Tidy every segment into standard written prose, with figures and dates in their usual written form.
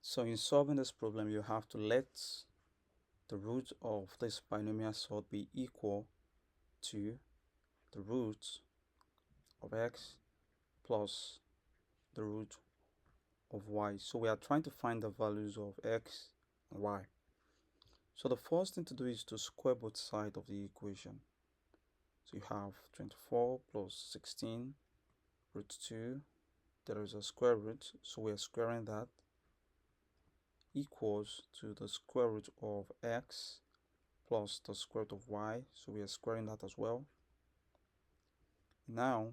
So in solving this problem, you have to let the root of this binomial sort be equal to the root of x plus the root of y. So we are trying to find the values of x and y. So the first thing to do is to square both sides of the equation. So you have 24 plus 16 root 2. There is a square root, so we are squaring that, equals to the square root of x plus the square root of y, so we are squaring that as well. Now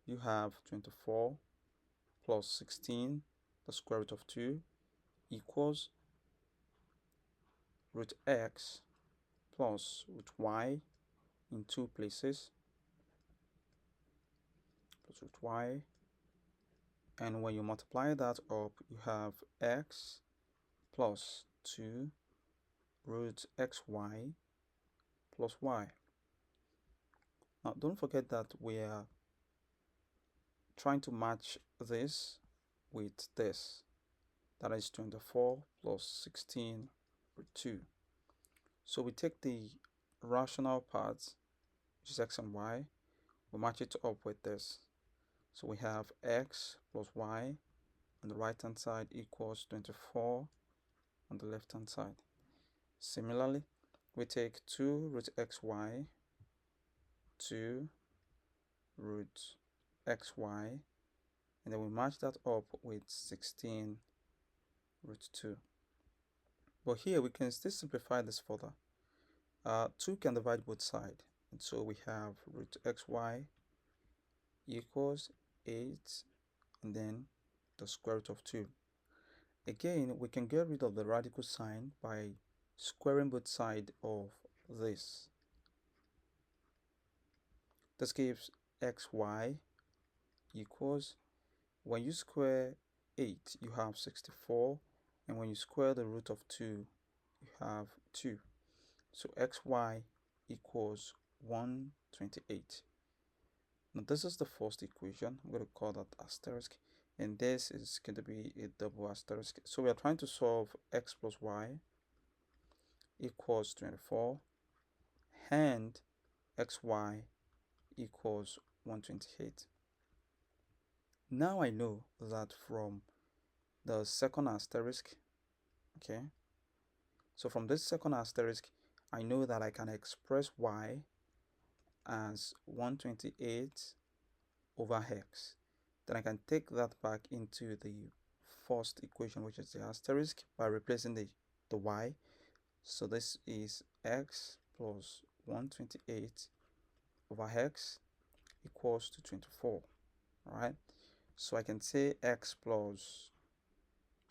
you have 24 plus 16, the square root of 2, equals root x plus root y in two places, plus root y, and when you multiply that up, you have x plus 2 root xy plus y. Now don't forget that we are trying to match this with this, that is 24 plus 16 root 2. So we take the rational part, which is x and y, we match it up with this. So we have x plus y on the right hand side equals 24 on the left hand side. Similarly, we take 2 root xy, 2 root xy, and then we match that up with 16 root 2. But here we can still simplify this further. 2 can divide both sides, and so we have root xy equals 8 and then the square root of 2. Again, we can get rid of the radical sign by squaring both sides of this. This gives xy equals, when you square 8, you have 64, and when you square the root of 2, you have 2. So xy equals 128. Now this is the first equation. I'm going to call that asterisk, and this is going to be a double asterisk. So we are trying to solve x plus y equals 24 and xy equals 128. Now I know that from the second asterisk, okay, so from this second asterisk, I know that I can express y as 128 over x. Then I can take that back into the first equation, which is the asterisk, by replacing the y. So this is x plus 128 over x equals to 24. All right, so I can say x plus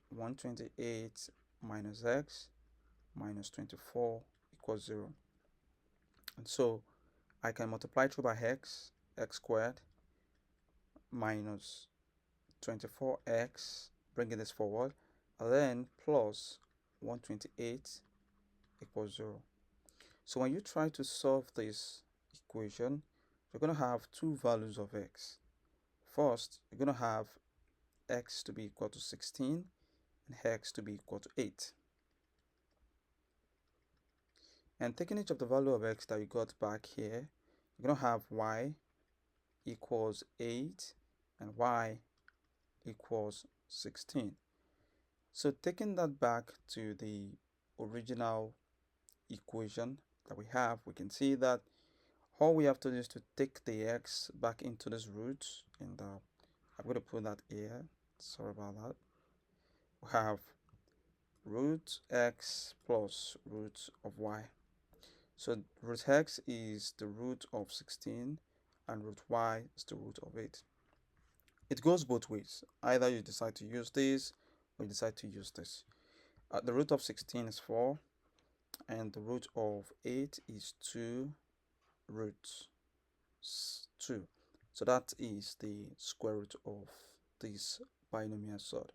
128 minus x minus 24 equals 0. And so I can multiply through by x squared minus 24x, bringing this forward, and then plus 128 equals 0. So when you try to solve this equation, you're going to have two values of x. First, you're going to have x to be equal to 16 and x to be equal to 8. And taking each of the value of x that you got back here, you're going to have y equals 8 and y equals 16. So taking that back to the original equation that we have, we can see that all we have to do is to take the x back into this root, and I'm going to put that here, sorry about that. We have root x plus root of y. So root x is the root of 16 and root y is the root of 8. It goes both ways. Either you decide to use this or you decide to use this. The root of 16 is 4 and the root of 8 is 2 root 2. So that is the square root of this binomial sort.